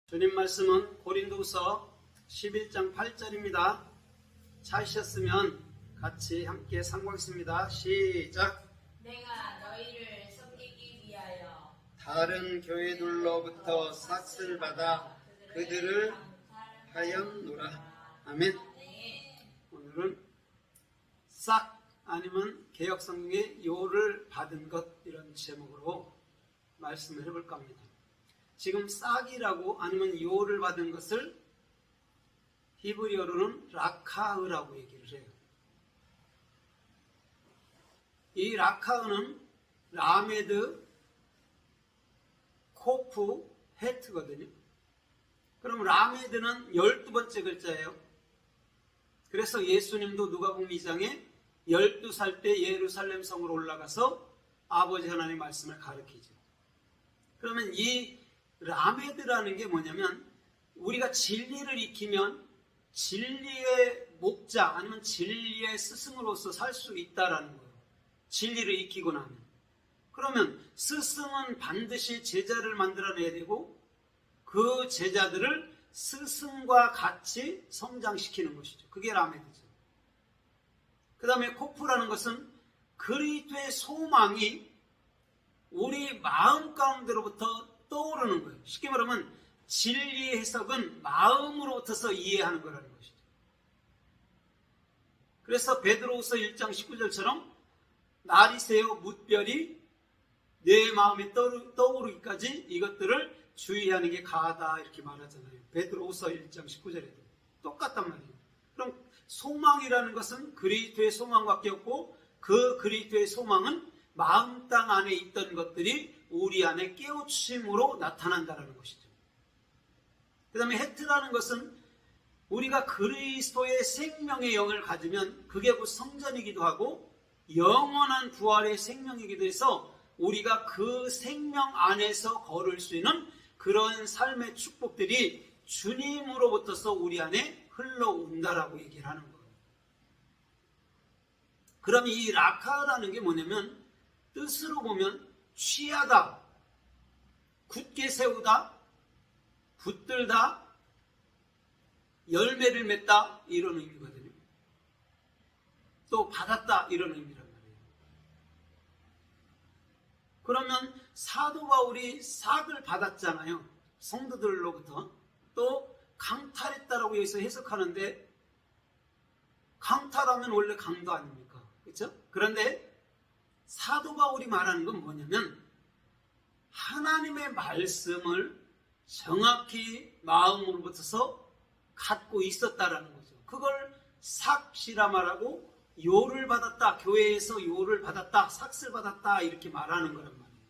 주님 말씀은 고린도후서 11장 8절입니다. 찾으셨으면 같이 함께 상고하겠습니다. 시작. 내가 너희를 섬기기 위하여 다른 교회들로부터 삭슬 받아 그들을 하였노라. 아멘. 오늘은 싹 아니면 개역성경의 요를 받은 것, 이런 제목으로 말씀을 해볼까 합니다. 지금 싹이라고 아니면 요를 받은 것을 히브리어로는 라카흐라고 얘기를 해요. 이 라카흐는 라메드, 코프, 헤트거든요. 그럼 라메드는 12번째 글자예요. 그래서 예수님도 누가복음 2장에 12살 때 예루살렘 성으로 올라가서 아버지 하나님의 말씀을 가르치죠. 그러면 이 라메드라는 게 뭐냐면, 우리가 진리를 익히면 진리의 목자 아니면 진리의 스승으로서 살 수 있다라는 거예요. 진리를 익히고 나면. 그러면 스승은 반드시 제자를 만들어내야 되고, 그 제자들을 스승과 같이 성장시키는 것이죠. 그게 라메드죠. 그 다음에 코프라는 것은 그리스도의 소망이 우리 마음 가운데로부터 떠오르는 거예요. 쉽게 말하면 진리의 해석은 마음으로부터서 이해하는 거라는 것이죠. 그래서 베드로후서 1장 19절처럼 날이 새어 뭇별이 내 마음에 떠오르기까지 이것들을 주의하는 게 가하다, 이렇게 말하잖아요. 베드로후서 1장 19절에도 똑같단 말이에요. 그럼 소망이라는 것은 그리스도의 소망밖에 없고, 그 그리스도의 소망은 마음 땅 안에 있던 것들이 우리 안에 깨우침으로 나타난다는 것이죠. 그 다음에 헤트라는 것은 우리가 그리스도의 생명의 영을 가지면 그게 곧 성전이기도 하고 영원한 부활의 생명이기도 해서 우리가 그 생명 안에서 걸을 수 있는 그런 삶의 축복들이 주님으로부터서 우리 안에 흘러온다라고 얘기를 하는 거예요. 그럼 이 라카라는 게 뭐냐면, 뜻으로 보면 취하다, 굳게 세우다, 붙들다, 열매를 맺다, 이런 의미거든요. 또 받았다, 이런 의미란 말이에요. 그러면 사도 바울이 삭을 받았잖아요. 성도들로부터. 또 강탈했다라고 여기서 해석하는데, 강탈하면 원래 강도 아닙니까? 그렇죠? 그런데 사도 바울이 말하는 건 뭐냐면, 하나님의 말씀을 정확히 마음으로부터서 갖고 있었다라는 거죠. 그걸 삭시라 말하고, 요를 받았다, 교회에서 요를 받았다, 삭슬 받았다, 이렇게 말하는 거란 말이에요.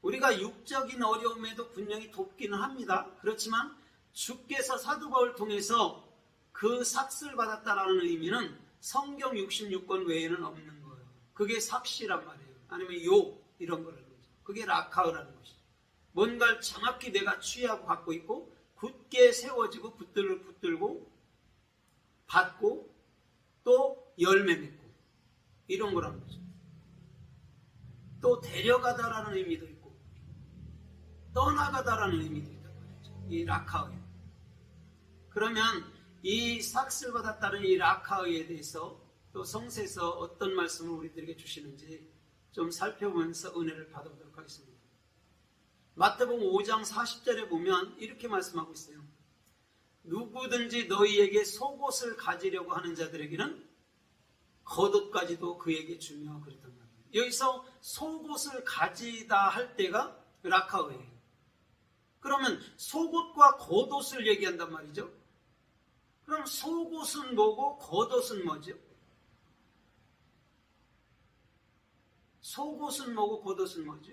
우리가 육적인 어려움에도 분명히 돕기는 합니다. 그렇지만 주께서 사도 바울을 통해서 그 삭슬 받았다라는 의미는 성경 66권 외에는 없는 거예요. 그게 삭시란 말이에요. 아니면 요, 이런 거라는 거죠. 그게 라카흐라는 것이죠. 뭔가를 정확히 내가 취하고 갖고 있고, 굳게 세워지고 붙들고 받고 또 열매 맺고, 이런 거라는 거죠. 또 데려가다라는 의미도 있고 떠나가다라는 의미도 있단 말이죠. 이 라카흐에. 그러면 이 삭슬 받았다는 이 라카흐에 대해서 또 성서에서 어떤 말씀을 우리들에게 주시는지 좀 살펴보면서 은혜를 받아보도록 하겠습니다. 마태복음 5장 40절에 보면 이렇게 말씀하고 있어요. 누구든지 너희에게 속옷을 가지려고 하는 자들에게는 겉옷까지도 그에게 주며, 그랬단 말이에요. 여기서 속옷을 가지다 할 때가 라카흐예요. 그러면 속옷과 겉옷을 얘기한단 말이죠. 그럼 속옷은 뭐고 겉옷은 뭐죠? 속옷은 뭐고 겉옷은 뭐죠?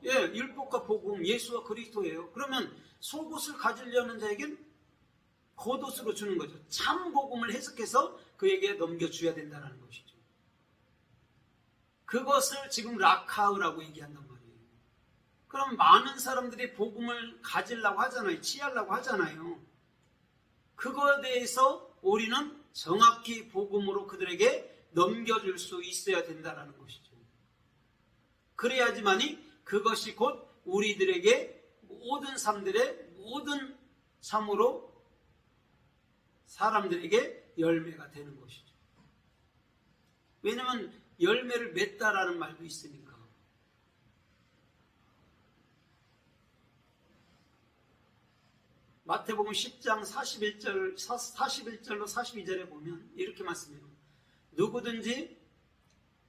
예, 율법과 복음, 예수와 그리스도예요. 그러면 속옷을 가지려는 자에겐 겉옷으로 주는 거죠. 참 복음을 해석해서 그에게 넘겨줘야 된다는 것이죠. 그것을 지금 라카흐라고 얘기한단 말이에요. 그럼 많은 사람들이 복음을 가지려고 하잖아요. 취하려고 하잖아요. 그거에 대해서 우리는 정확히 복음으로 그들에게 넘겨줄 수 있어야 된다는 것이죠. 그래야지만이 그것이 곧 우리들에게 모든 삶들의 모든 참으로 사람들에게 열매가 되는 것이죠. 왜냐하면 열매를 맺다라는 말도 있으니까. 마태복음 10장 41절로 42절에 보면 이렇게 말씀해요. 누구든지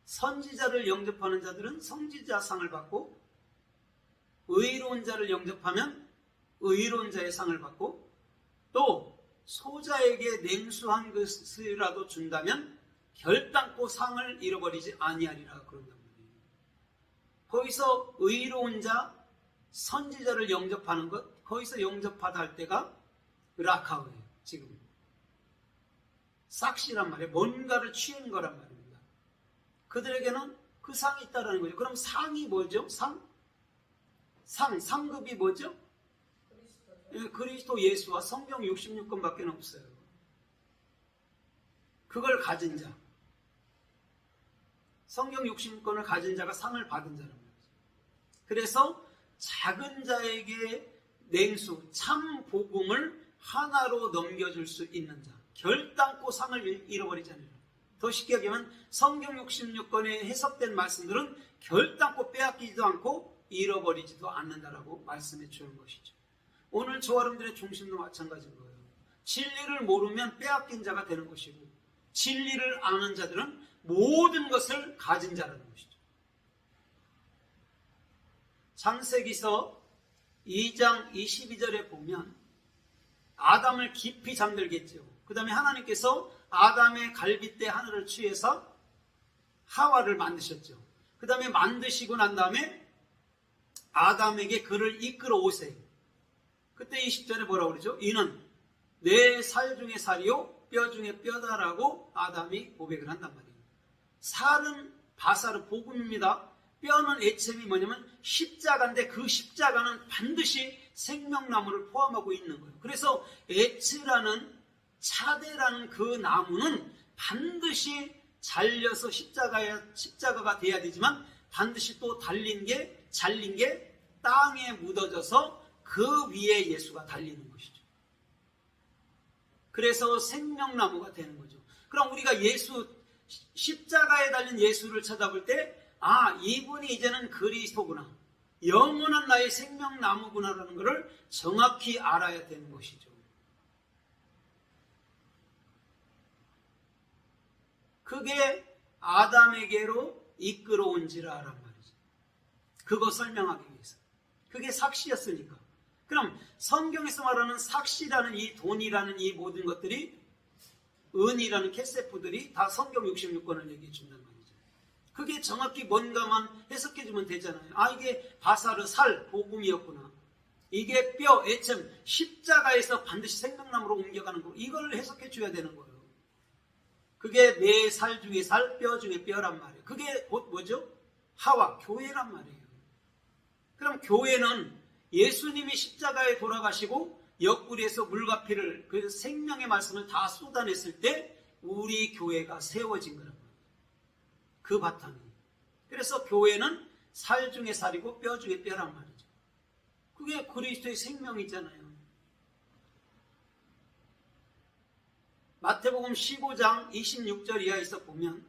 선지자를 영접하는 자들은 선지자상을 받고 의로운 자를 영접하면 의로운 자의 상을 받고 또 소자에게 냉수한 것이라도 준다면 결단코 상을 잃어버리지 아니하리라 그런단 말이에요. 거기서 의로운 자, 선지자를 영접하는 것, 거기서 영접하다 할 때가 라카오예요. 지금 싹시란 말이에요. 뭔가를 취한 거란 말입니다. 그들에게는 그 상이 있다는 거죠. 그럼 상이 뭐죠? 상급이 뭐죠? 그리스도 예수와 성경 66권밖에 없어요. 그걸 가진 자, 성경 66권을 가진 자가 상을 받은 자란 말이죠. 그래서 작은 자에게 냉수, 참 복음을 하나로 넘겨줄 수 있는 자, 결단코 상을 잃어버리지 않으라. 더 쉽게 얘기하면 성경 66권에 해석된 말씀들은 결단코 빼앗기지도 않고 잃어버리지도 않는다라고 말씀해 주는 것이죠. 오늘 저와 여러분들의 중심도 마찬가지인 거예요. 진리를 모르면 빼앗긴 자가 되는 것이고 진리를 아는 자들은 모든 것을 가진 자라는 것이죠. 창세기서 2장 22절에 보면 아담을 깊이 잠들게 했죠. 그 다음에 하나님께서 아담의 갈빗대 하늘을 취해서 하와를 만드셨죠. 그 다음에 만드시고 난 다음에 아담에게 그를 이끌어 오세요. 그때 20절에 뭐라고 그러죠? 이는 내 살 중에 살이요 뼈 중에 뼈다라고 아담이 고백을 한단 말이에요. 살은 바사르 복음입니다. 뼈는 애체이 뭐냐면 십자가인데 그 십자가는 반드시 생명나무를 포함하고 있는 거예요. 그래서 애츠라는 차대라는 그 나무는 반드시 잘려서 십자가가 돼야 되지만 반드시 또 잘린 게 땅에 묻어져서 그 위에 예수가 달리는 것이죠. 그래서 생명나무가 되는 거죠. 그럼 우리가 십자가에 달린 예수를 쳐다볼 때 이분이 이제는 그리스도구나, 영원한 나의 생명나무구나라는 것을 정확히 알아야 되는 것이죠. 그게 아담에게로 이끌어온지라란 말이죠. 그거 설명하기 위해서. 그게 삭시였으니까. 그럼 성경에서 말하는 삭시라는 이 돈이라는 이 모든 것들이, 은이라는 캐세프들이 다 성경 66권을 얘기해 준단 말이죠. 그게 정확히 뭔가만 해석해 주면 되잖아요. 이게 바사르 살 복음이었구나. 이게 뼈 애참 십자가에서 반드시 생명나무로 옮겨가는 거. 이걸 해석해 줘야 되는 거예요. 그게 내 살 중에 살, 뼈 중에 뼈란 말이에요. 그게 곧 뭐죠? 하와, 교회란 말이에요. 그럼 교회는 예수님이 십자가에 돌아가시고 옆구리에서 물과 피를, 그 생명의 말씀을 다 쏟아냈을 때 우리 교회가 세워진 거란 말이에요. 그 바탕이. 그래서 교회는 살 중에 살이고 뼈 중에 뼈란 말이죠. 그게 그리스도의 생명이잖아요. 마태복음 15장 26절 이하에서 보면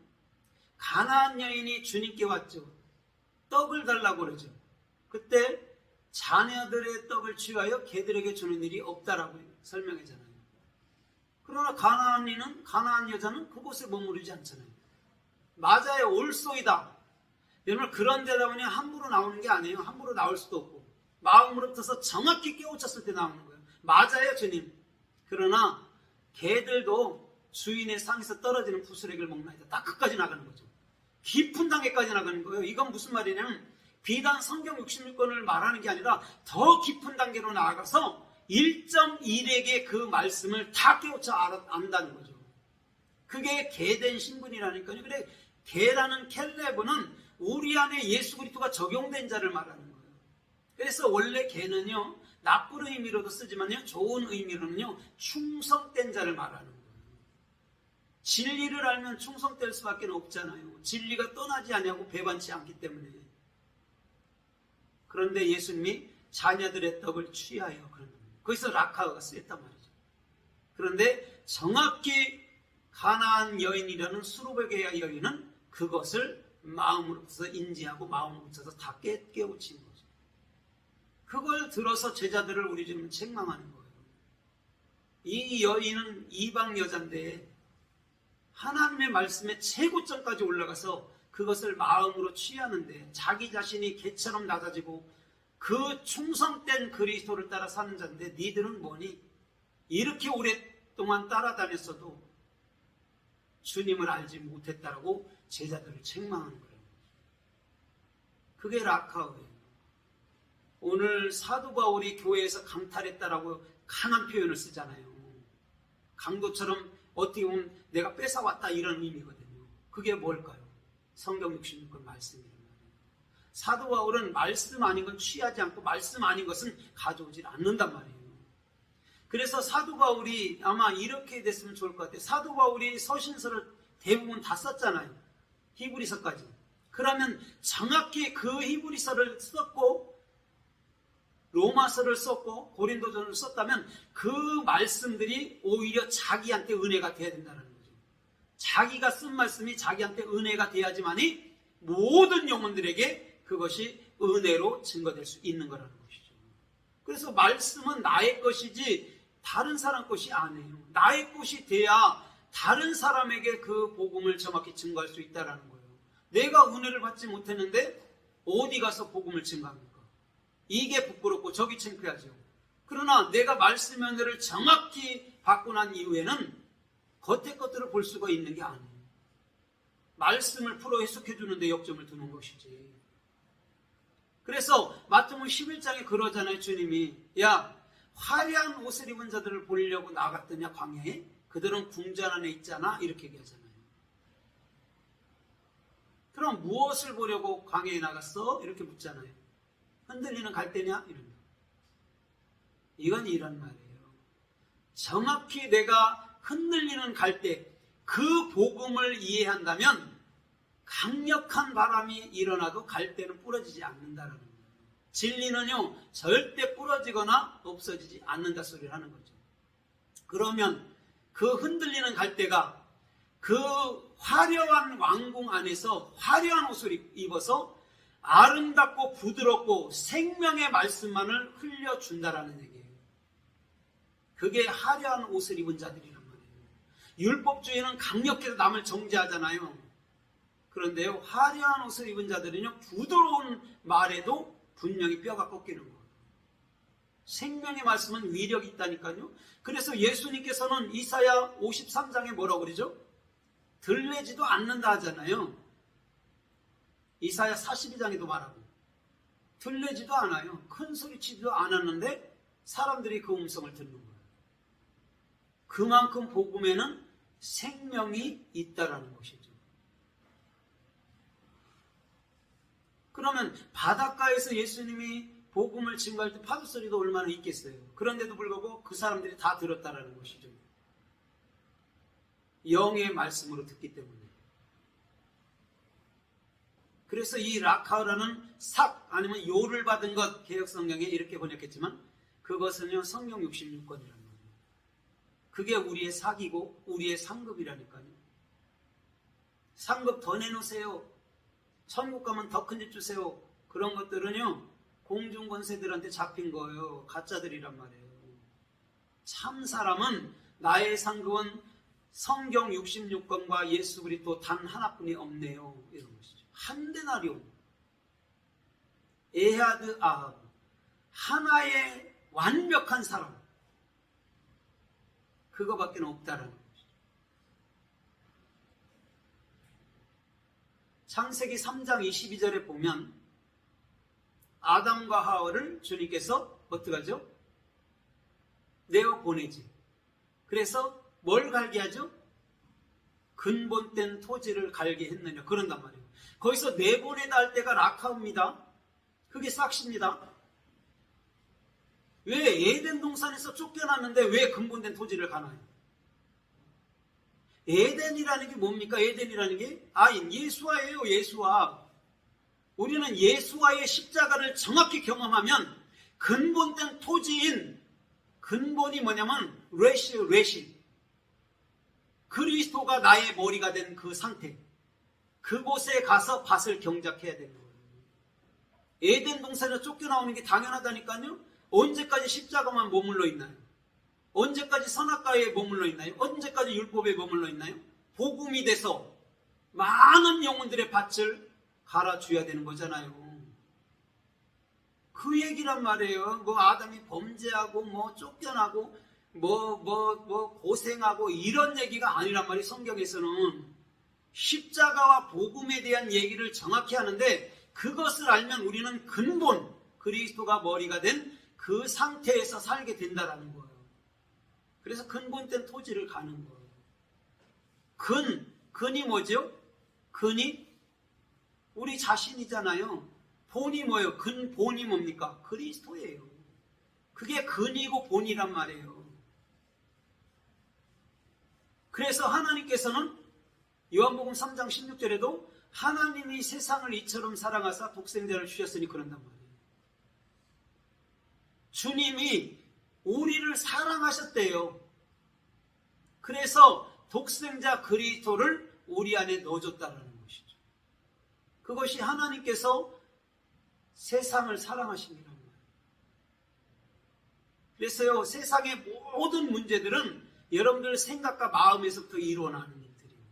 가나안 여인이 주님께 왔죠. 떡을 달라고 그러죠. 그때 자녀들의 떡을 취하여 개들에게 주는 일이 없다라고 설명하잖아요. 그러나 가나안 여자는 그곳에 머무르지 않잖아요. 맞아요, 올소이다. 여러분, 그런 데다 보니 함부로 나오는 게 아니에요. 함부로 나올 수도 없고 마음으로부터 정확히 깨우쳤을 때 나오는 거예요. 맞아요, 주님. 그러나 개들도 주인의 상에서 떨어지는 부스레기를 먹나이다. 딱 끝까지 나가는 거죠. 깊은 단계까지 나가는 거예요. 이건 무슨 말이냐면 비단 성경 66권을 말하는 게 아니라 더 깊은 단계로 나아가서 1.1에게 그 말씀을 다 깨우쳐 안다는 거죠. 그게 개된 신분이라니까요. 그래, 개라는 켈레브는 우리 안에 예수 그리스도가 적용된 자를 말하는 거예요. 그래서 원래 개는요, 나쁜 의미로도 쓰지만요, 좋은 의미로는요, 충성된 자를 말하는 거예요. 진리를 알면 충성될 수밖에 없잖아요. 진리가 떠나지 아니하고 배반치 않기 때문에. 그런데 예수님이 자녀들의 떡을 취하여 그런 겁니다. 거기서 라카가 쓰였단 말이죠. 그런데 정확히 가나안 여인이라는 수르베게야 여인은 그것을 마음으로서 인지하고 마음으로서 다 깨우친 거죠. 그걸 들어서 제자들을 우리 주님은 책망하는 거예요. 이 여인은 이방 여자인데 하나님의 말씀에 최고점까지 올라가서 그것을 마음으로 취하는데 자기 자신이 개처럼 낮아지고 그 충성된 그리스도를 따라 사는 자인데 니들은 뭐니? 이렇게 오랫동안 따라다녔어도 주님을 알지 못했다라고 제자들을 책망하는 거예요. 그게 라카오예요. 오늘 사도 바울이 교회에서 강탈했다라고 강한 표현을 쓰잖아요. 강도처럼 어떻게 보면 내가 뺏어왔다 이런 의미거든요. 그게 뭘까요? 성경 66권 말씀이란 말이에요. 사도 바울은 말씀 아닌 건 취하지 않고 말씀 아닌 것은 가져오질 않는단 말이에요. 그래서 사도 바울이 아마 이렇게 됐으면 좋을 것 같아요. 사도 바울이 서신서를 대부분 다 썼잖아요. 히브리서까지. 그러면 정확히 그 히브리서를 썼고 로마서를 썼고 고린도전을 썼다면 그 말씀들이 오히려 자기한테 은혜가 돼야 된다는 거죠. 자기가 쓴 말씀이 자기한테 은혜가 돼야지만이 모든 영혼들에게 그것이 은혜로 증거될 수 있는 거라는 것이죠. 그래서 말씀은 나의 것이지 다른 사람 것이 아니에요. 나의 것이 돼야 다른 사람에게 그 복음을 정확히 증거할 수 있다는 거예요. 내가 은혜를 받지 못했는데 어디 가서 복음을 증거합니까? 이게 부끄럽고 저기 창피하죠. 그러나 내가 말씀의 은혜를 정확히 받고 난 이후에는 겉의 것들을 볼 수가 있는 게 아니에요. 말씀을 풀어 해석해 주는데 역점을 두는 것이지. 그래서 마태복음 11장에 그러잖아요. 주님이 야 화려한 옷을 입은 자들을 보려고 나갔더냐 광야에? 그들은 궁전 안에 있잖아. 이렇게 얘기하잖아요. 그럼 무엇을 보려고 광야에 나갔어? 이렇게 묻잖아요. 흔들리는 갈대냐? 이런다. 이건 이런 말이에요. 정확히 내가 흔들리는 갈대, 그 복음을 이해한다면 강력한 바람이 일어나도 갈대는 부러지지 않는다라는 거예요. 진리는요 절대 부러지거나 없어지지 않는다 소리를 하는 거죠. 그러면 그 흔들리는 갈대가 그 화려한 왕궁 안에서 화려한 옷을 입어서 아름답고 부드럽고 생명의 말씀만을 흘려준다라는 얘기예요. 그게 화려한 옷을 입은 자들이란 말이에요. 율법주의는 강력해서 남을 정죄하잖아요. 그런데요 화려한 옷을 입은 자들은요 부드러운 말에도 분명히 뼈가 꺾이는 거예요. 생명의 말씀은 위력이 있다니까요. 그래서 예수님께서는 이사야 53장에 뭐라고 그러죠? 들리지도 않는다 하잖아요. 이사야 42장에도 말하고 들리지도 않아요. 큰 소리치지도 않았는데 사람들이 그 음성을 듣는 거예요. 그만큼 복음에는 생명이 있다라는 것이죠. 그러면 바닷가에서 예수님이 복음을 증거할 때 파도 소리도 얼마나 있겠어요. 그런데도 불구하고 그 사람들이 다 들었다라는 것이죠. 영의 말씀으로 듣기 때문에. 그래서 이 라카라는 삭 아니면 요를 받은 것 개혁성경에 이렇게 번역했지만 그것은요 성경 66권이란 말이에요. 그게 우리의 삭이고 우리의 상급이라니까요. 상급 더 내놓으세요. 천국 가면 더 큰 집 주세요. 그런 것들은요 공중권세들한테 잡힌 거예요. 가짜들이란 말이에요. 참 사람은 나의 상급은 성경 66권과 예수 그리스도 단 하나뿐이 없네요. 이런 것이죠. 한 데나리온, 에하드 아합, 하나의 완벽한 사람, 그거밖에 없다라는 것이죠. 창세기 3장 22절에 보면 아담과 하와를 주님께서 어떻게 하죠? 내어 보내지. 그래서 뭘 갈게 하죠? 근본된 토지를 갈게 했느냐 그런단 말이에요. 거기서 내보내다 할 때가 라카입니다. 그게 싹시입니다. 왜 에덴 동산에서 쫓겨났는데 왜 근본된 토지를 가나요? 에덴이라는 게 뭡니까? 에덴이라는 게 예수아예요. 예수아. 우리는 예수와의 십자가를 정확히 경험하면 근본된 토지인 근본이 뭐냐면 레시 그리스도가 나의 머리가 된 그 상태, 그곳에 가서 밭을 경작해야 되는 거예요. 에덴 동산에서 쫓겨나오는 게 당연하다니까요. 언제까지 십자가만 머물러 있나요? 언제까지 선악과에 머물러 있나요? 언제까지 율법에 머물러 있나요? 복음이 돼서 많은 영혼들의 밭을 갈아줘야 되는 거잖아요. 그 얘기란 말이에요. 뭐 아담이 범죄하고 뭐 쫓겨나고 뭐 고생하고 이런 얘기가 아니란 말이 성경에서는 십자가와 복음에 대한 얘기를 정확히 하는데 그것을 알면 우리는 근본 그리스도가 머리가 된 그 상태에서 살게 된다라는 거예요. 그래서 근본된 토지를 가는 거예요. 근이 뭐죠? 근이 우리 자신이잖아요. 본이 뭐예요? 근본이 뭡니까? 그리스도예요. 그게 근이고 본이란 말이에요. 그래서 하나님께서는 요한복음 3장 16절에도 하나님이 세상을 이처럼 사랑하사 독생자를 주셨으니 그런단 말이에요. 주님이 우리를 사랑하셨대요. 그래서 독생자 그리스도를 우리 안에 넣어줬다는 것이죠. 그것이 하나님께서 세상을 사랑하십니다. 그래서요, 세상의 모든 문제들은 여러분들 생각과 마음에서부터 일어나는 일들이에요.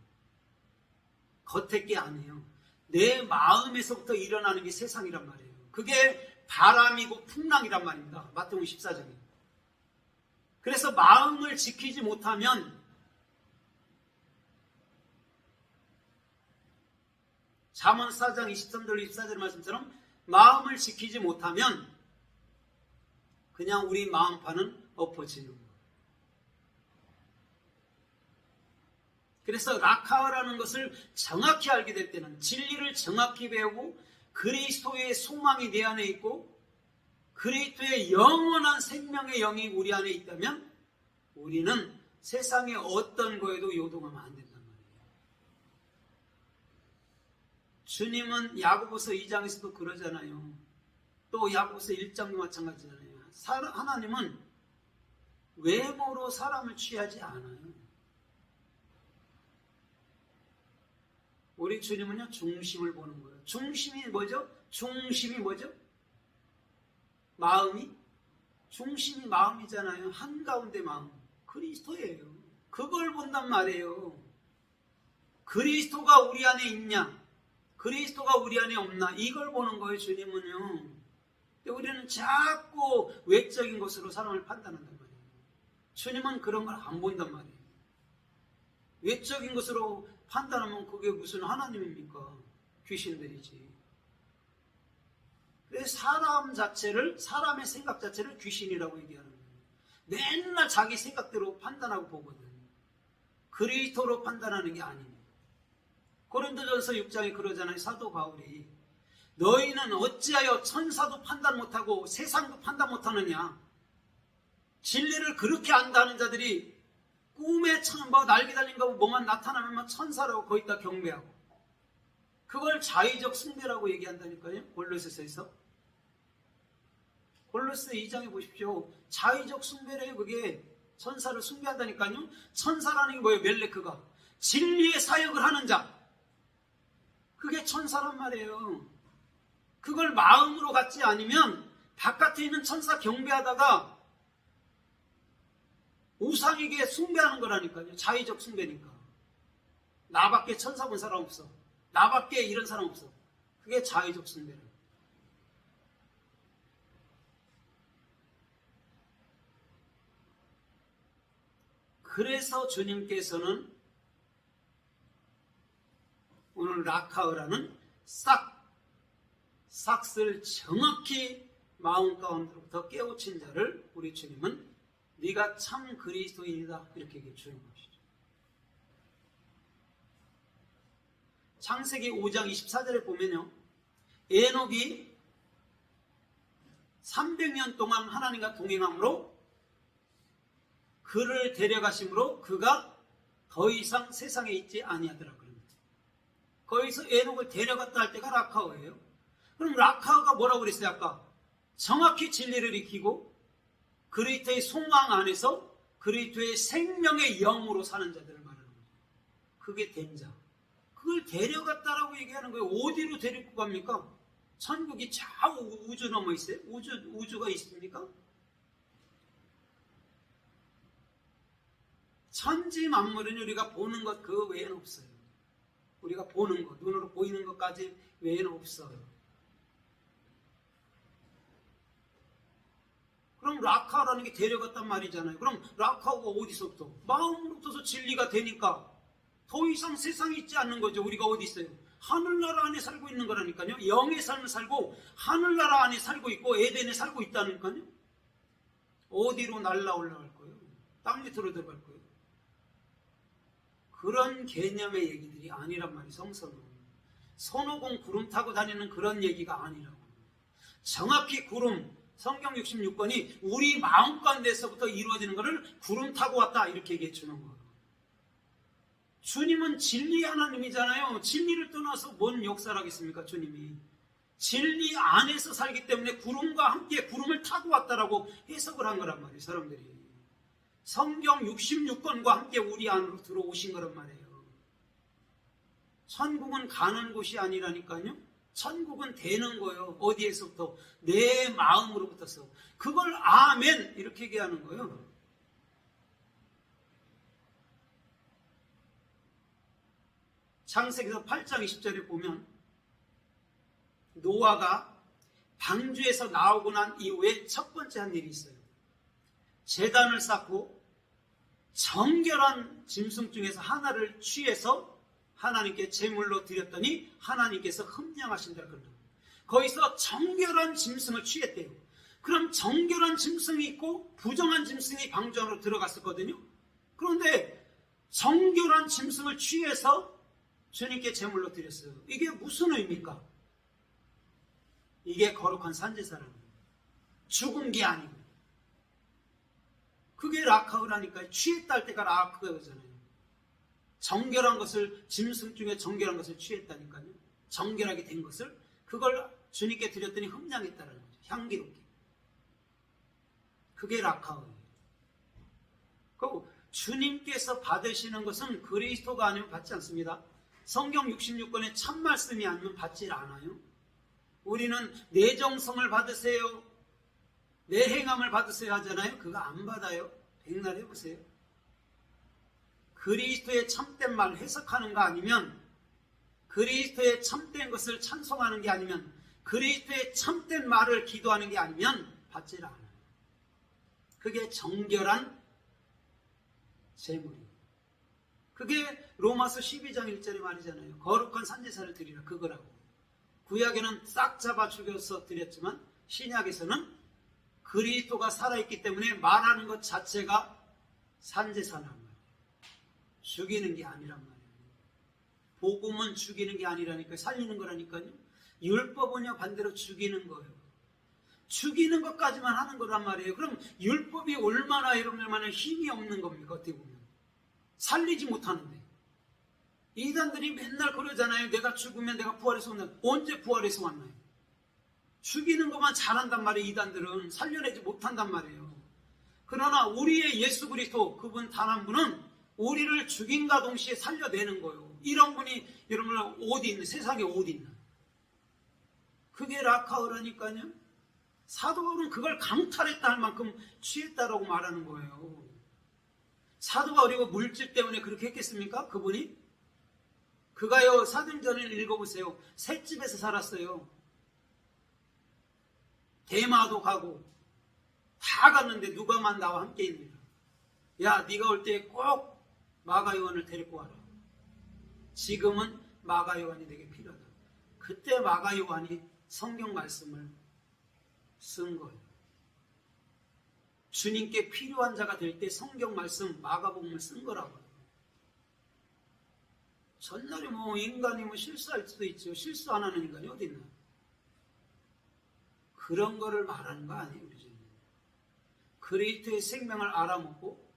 겉에 게 아니에요. 내 마음에서부터 일어나는 게 세상이란 말이에요. 그게 바람이고 풍랑이란 말입니다. 마태복음 14장에. 그래서 마음을 지키지 못하면 잠언 4장 23절 24절 말씀처럼 마음을 지키지 못하면 그냥 우리 마음판은 엎어지는 거예요. 그래서 라카라는 것을 정확히 알게 될 때는 진리를 정확히 배우고 그리스도의 소망이 내 안에 있고 그리스도의 영원한 생명의 영이 우리 안에 있다면 우리는 세상의 어떤 거에도 요동하면 안 된단 말이에요. 주님은 야고보서 2장에서도 그러잖아요. 또 야고보서 1장도 마찬가지잖아요. 하나님은 외모로 사람을 취하지 않아요. 우리 주님은요, 중심을 보는 거예요. 중심이 뭐죠? 마음이? 중심이 마음이잖아요. 한가운데 마음. 그리스도예요. 그걸 본단 말이에요. 그리스도가 우리 안에 있냐? 그리스도가 우리 안에 없나? 이걸 보는 거예요, 주님은요. 우리는 자꾸 외적인 것으로 사람을 판단한단 말이에요. 주님은 그런 걸 안 본단 말이에요. 외적인 것으로 판단하면 그게 무슨 하나님입니까? 귀신들이지. 그래서 사람의 생각 자체를 귀신이라고 얘기하는 거예요. 맨날 자기 생각대로 판단하고 보거든. 그리스도로 판단하는 게 아닙니다. 고린도전서 6장에 그러잖아요. 사도 바울이. 너희는 어찌하여 천사도 판단 못하고 세상도 판단 못하느냐. 진리를 그렇게 안다는 자들이 꿈에 날개 달린 거 뭐만 나타나면 천사라고 거기다 경배하고 그걸 자의적 숭배라고 얘기한다니까요. 골로새서에서. 골로새 2장에 보십시오. 자의적 숭배래요. 그게 천사를 숭배한다니까요. 천사라는 게 뭐예요? 멜레크가 진리의 사역을 하는 자. 그게 천사란 말이에요. 그걸 마음으로 갖지 않으면 바깥에 있는 천사 경배하다가 우상에게 숭배하는 거라니까요. 자의적 숭배니까. 나밖에 천사 본 사람 없어. 나밖에 이런 사람 없어. 그게 자의적 숭배라. 그래서 주님께서는 오늘 라카으라는 싹스를 정확히 마음 가운데로부터 깨우친 자를 우리 주님은 네가 참 그리스도인이다 이렇게 얘기해 주는 것이죠. 창세기 5장 24절에 보면요. 에녹이 300년 동안 하나님과 동행함으로 그를 데려가심으로 그가 더 이상 세상에 있지 아니하더라 그럽니다. 거기서 에녹을 데려갔다 할 때가 라카오예요. 그럼 라카가 뭐라고 그랬어요? 아까 정확히 진리를 익히고 그리스도의 소망 안에서 그리스도의 생명의 영으로 사는 자들을 말하는 거죠. 그게 된 자. 그걸 데려갔다라고 얘기하는 거예요. 어디로 데리고 갑니까? 천국이 저 우주 넘어 있어요? 우주가 있습니까? 천지 만물은 우리가 보는 것 그 외에는 없어요. 우리가 보는 것, 눈으로 보이는 것까지 외에는 없어요. 그럼 라카라는 게 데려갔단 말이잖아요. 그럼 라카가 어디서부터? 마음으로부터 진리가 되니까 더 이상 세상에 있지 않는 거죠. 우리가 어디 있어요? 하늘나라 안에 살고 있는 거라니까요. 영의 삶을 살고 하늘나라 안에 살고 있고 에덴에 살고 있다니까요. 어디로 날라 올라갈 거예요? 땅 밑으로 들어갈 거예요? 그런 개념의 얘기들이 아니란 말이에요. 성서는. 손오공 구름 타고 다니는 그런 얘기가 아니라고. 정확히 구름, 성경 66권이 우리 마음 가운데서부터 이루어지는 것을 구름 타고 왔다 이렇게 얘기해 주는 거예요. 주님은 진리 하나님이잖아요. 진리를 떠나서 뭔 역사를 하겠습니까? 주님이. 진리 안에서 살기 때문에 구름과 함께 구름을 타고 왔다라고 해석을 한 거란 말이에요. 사람들이. 성경 66권과 함께 우리 안으로 들어오신 거란 말이에요. 천국은 가는 곳이 아니라니까요. 천국은 되는 거예요. 어디에서부터? 내 마음으로부터서. 그걸 아멘 이렇게 얘기하는 거예요. 창세기서 8장 20절에 보면 노아가 방주에서 나오고 난 이후에 첫 번째 한 일이 있어요. 제단을 쌓고 정결한 짐승 중에서 하나를 취해서 하나님께 제물로 드렸더니 하나님께서 흠령하신다 그런다. 거기서 정결한 짐승을 취했대요. 그럼 정결한 짐승이 있고 부정한 짐승이 방주 안으로 들어갔었거든요. 그런데 정결한 짐승을 취해서 주님께 제물로 드렸어요. 이게 무슨 의미입니까? 이게 거룩한 산제사라는 거예요. 죽은 게 아니고. 그게 라카우라니까요. 취했다 할 때가 라카우잖아요. 정결한 것을, 짐승 중에 정결한 것을 취했다니까요. 정결하게 된 것을, 그걸 주님께 드렸더니 흠량했다는 거죠. 향기롭게. 그게 라카우예요. 그리고 주님께서 받으시는 것은 그리스도가 아니면 받지 않습니다. 성경 66권의 참 말씀이 아니면 받지 않아요. 우리는 내 정성을 받으세요, 내 행함을 받으세요 하잖아요. 그거 안 받아요. 백날 해보세요. 그리스도의 참된 말을 해석하는 거 아니면, 그리스도의 참된 것을 찬송하는 게 아니면, 그리스도의 참된 말을 기도하는 게 아니면 받지 않아요. 그게 정결한 제물이에요. 그게 로마서 12장 1절의 말이잖아요. 거룩한 산제사를 드리라, 그거라고. 구약에는 싹 잡아 죽여서 드렸지만 신약에서는 그리스도가 살아있기 때문에 말하는 것 자체가 산제사란 말이에요. 죽이는 게 아니란 말이에요. 복음은 죽이는 게 아니라니까요. 살리는 거라니까요. 율법은요 반대로 죽이는 거예요. 죽이는 것까지만 하는 거란 말이에요. 그럼 율법이 얼마나 여러분들만은 힘이 없는 겁니까? 어떻게 보면 살리지 못하는데. 이단들이 맨날 그러잖아요. 내가 죽으면 내가 부활해서 온다. 언제 부활해서 왔나요? 죽이는 것만 잘한단 말이에요. 이단들은 살려내지 못한단 말이에요. 그러나 우리의 예수 그리스도, 그분 단 한 분은 우리를 죽인과 동시에 살려내는 거예요. 이런 분이 여러분 어디 있는, 세상에 어디 있나? 그게 라카우라니까요. 사도 바울은 그걸 강탈했다 할 만큼 취했다라고 말하는 거예요. 사도 바울이 물질 때문에 그렇게 했겠습니까? 그분이? 그가요, 사도행전을 읽어보세요. 셋집에서 살았어요. 대마도 가고 다 갔는데 누가만 나와 함께 있느냐. 야, 네가 올 때 꼭 마가 요한을 데리고 와라. 지금은 마가 요한이 내게 필요하다. 그때 마가 요한이 성경 말씀을 쓴 거예요. 주님께 필요한 자가 될 때 성경 말씀 마가복음을 쓴 거라고요. 전날에 인간이 실수할 수도 있죠. 실수 안 하는 인간이 어디 있나? 그런 거를 말하는 거 아니에요. 우리 주님. 그리스도의 생명을 알아먹고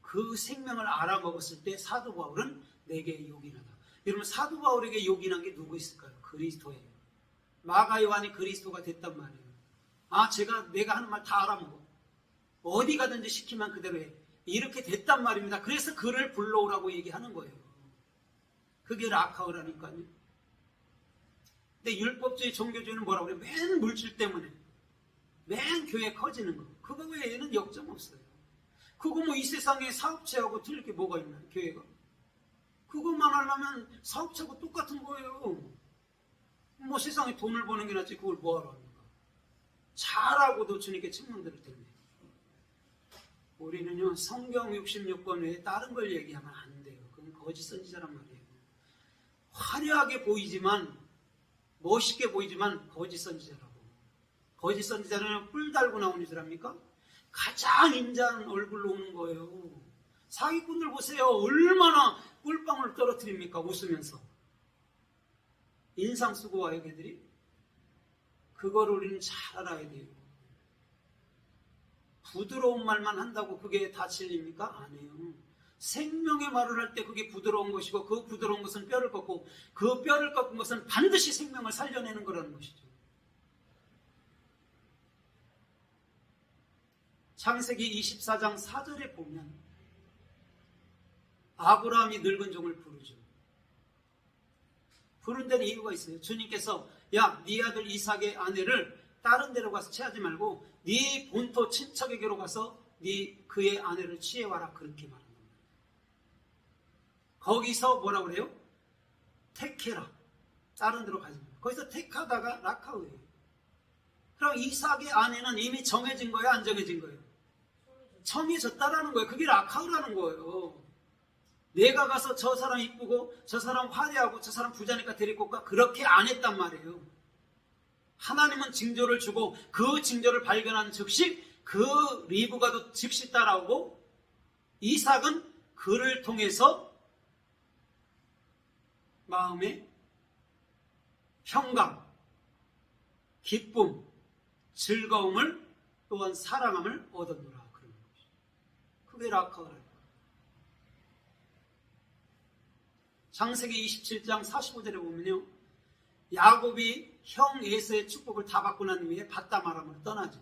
그 생명을 알아먹었을 때 사도 바울은 내게 요긴하다. 여러분 사도 바울에게 요긴한 게 누구 있을까요? 그리스도예요. 마가 요한이 그리스도가 됐단 말이에요. 아, 내가 하는 말 다 알아먹어. 어디 가든지 시키면 그대로 해. 이렇게 됐단 말입니다. 그래서 그를 불러오라고 얘기하는 거예요. 그게 라카오라니까요. 근데 율법주의 종교주의는 뭐라고 그래요? 맨 물질 때문에. 맨 교회 커지는 거. 그거 외에는 역점 없어요. 그거 뭐 이 세상에 사업체하고 틀릴 게 뭐가 있나요? 교회가. 그것만 하려면 사업체하고 똑같은 거예요. 뭐 세상에 돈을 버는 게 낫지 그걸 뭐하러 합니까? 잘하고도 주님께 책망 들을 텐데. 우리는요, 성경 66권 외에 다른 걸 얘기하면 안 돼요. 그건 거짓 선지자란 말이에요. 화려하게 보이지만, 멋있게 보이지만 거짓 선지자라고. 거짓 선지자는 뿔 달고 나오는 줄 압니까? 가장 인자한 얼굴로 오는 거예요. 사기꾼들 보세요. 얼마나 꿀방울 떨어뜨립니까? 웃으면서. 인상 쓰고 와요, 걔들이. 그거를 우리는 잘 알아야 돼요. 부드러운 말만 한다고 그게 다 진리입니까? 아니에요. 생명의 말을 할 때 그게 부드러운 것이고 그 부드러운 것은 뼈를 꺾고 그 뼈를 꺾은 것은 반드시 생명을 살려내는 거라는 것이죠. 창세기 24장 4절에 보면 아브라함이 늙은 종을 부르죠. 부른 데는 이유가 있어요. 주님께서 야, 네 아들 이삭의 아내를 다른 데로 가서 취하지 말고 네 본토 친척에게로 가서 그의 아내를 취해와라. 그렇게 말합니다. 거기서 뭐라고 그래요? 택해라. 다른 데로 가지 말고. 거기서 택하다가 라카우예요. 그럼 이삭의 아내는 이미 정해진 거예요? 안 정해진 거예요? 정해졌다라는 거예요. 그게 라카우라는 거예요. 내가 가서 저 사람 이쁘고 저 사람 화려하고 저 사람 부자니까 데리고 가 그렇게 안 했단 말이에요. 하나님은 징조를 주고 그 징조를 발견한 즉시 그 리브가도 즉시 따라오고 이삭은 그를 통해서 마음의 평강, 기쁨, 즐거움을 또한 사랑함을 얻었노라. 그런 것이. 그게 라카오라는 거예요. 창세기 27장 45절에 보면요. 야곱이 형 에서의 축복을 다 받고 난 후에 바담 아람으로 떠나죠.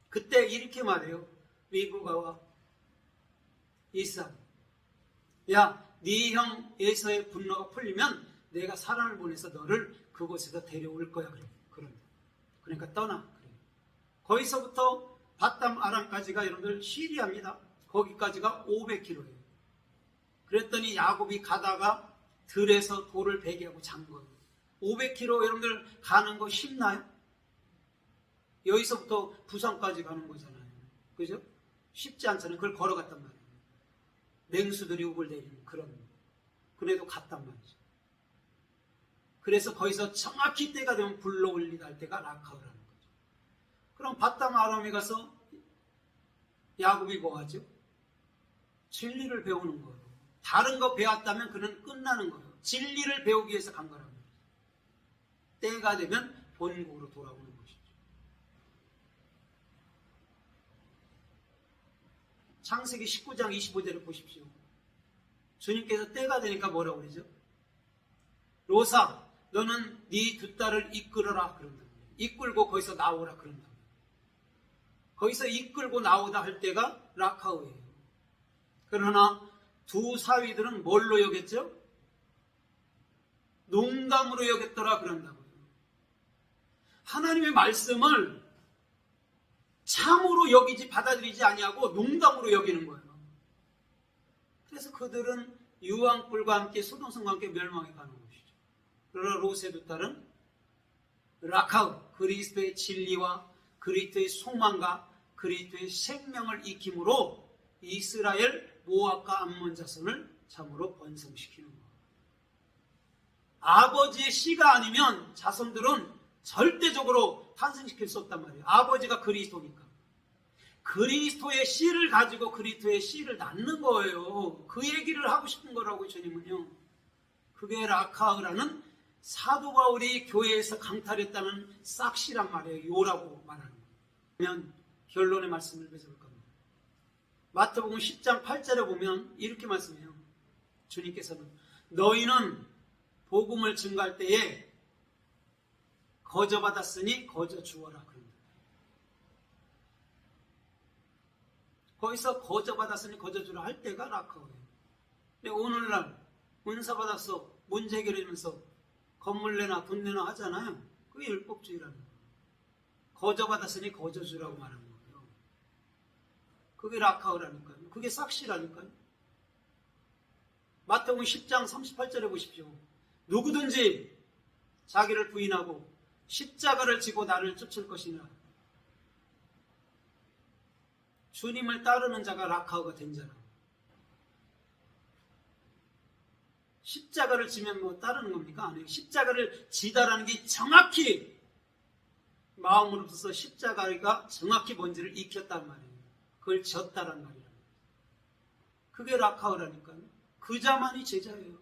그때 이렇게 말해요. 리브가와 이삭. 야, 네 형 에서의 분노가 풀리면 내가 사람을 보내서 너를 그곳에서 데려올 거야. 그러니까 떠나. 거기서부터 바담 아람까지가 여러분들 시리아입니다. 거기까지가 500km예요. 그랬더니 야곱이 가다가 들에서 돌을 베개하고 잔 거예요. 500km 여러분들 가는 거 쉽나요? 여기서부터 부산까지 가는 거잖아요. 그죠? 쉽지 않잖아요. 그걸 걸어갔단 말이에요. 맹수들이 우글대리는 그런. 그래도 갔단 말이죠. 그래서 거기서 정확히 때가 되면 불러 올리다 할 때가 라카우라는 거죠. 그럼 바담 아람에 가서 야곱이 뭐 하죠? 진리를 배우는 거예요. 다른 거 배웠다면 그는 끝나는 거예요. 진리를 배우기 위해서 간 거란 말이에요. 때가 되면 본국으로 돌아오는 것이죠. 창세기 19장 25절을 보십시오. 주님께서 때가 되니까 뭐라고 그러죠? 로사, 너는 네 두 딸을 이끌어라 그런다. 이끌고 거기서 나오라 그런다. 거기서 이끌고 나오다 할 때가 라카우예요. 그러나 두 사위들은 뭘로 여겼죠? 농담으로 여겼더라 그런다고요. 하나님의 말씀을 참으로 여기지 받아들이지 아니하고 농담으로 여기는 거예요. 그래서 그들은 유황불과 함께 소돔성과 함께 멸망해 가는 것이죠. 그러나 롯의 두 딸은 라카우, 그리스도의 진리와 그리스도의 소망과 그리스도의 생명을 익힘으로 이스라엘, 모압과 암몬 자손을 참으로 번성시키는 거예요. 아버지의 씨가 아니면 자손들은 절대적으로 탄생시킬 수 없단 말이에요. 아버지가 그리스도니까. 그리스도의 씨를 가지고 그리스도의 씨를 낳는 거예요. 그 얘기를 하고 싶은 거라고 주님은요. 그게 라카으라는 사도 바울이 교회에서 강탈했다는 싹시란 말이에요. 요라고 말하는 거예요. 그러면 결론의 말씀을 맺어볼까 합니다. 마태복음 10장 8절에 보면 이렇게 말씀해요. 주님께서는 너희는 복음을 증거할 때에 거저 받았으니 거저 주어라 그런다. 거기서 거저 받았으니 거저 주라 할 때가 라카오예요. 근데 오늘날 은사 받아서 문제 해결하면서 건물 내나 돈 내나 하잖아요. 그게 율법주의라는 거예요. 거저 받았으니 거저 주라고 말하는 거예요. 그게 라카오라니까요. 그게 삭시라니까요. 마태복음 10장 38절에 보십시오. 누구든지 자기를 부인하고 십자가를 지고 나를 쫓을 것이나 주님을 따르는 자가 라카오가 된 자라. 십자가를 지면 뭐 따르는 겁니까? 아니에요. 십자가를 지다라는 게 정확히 마음으로서 십자가가 정확히 뭔지를 익혔단 말이에요. 그걸 졌다란 말이에요. 그게 라카오라니까요. 그 자만이 제자예요.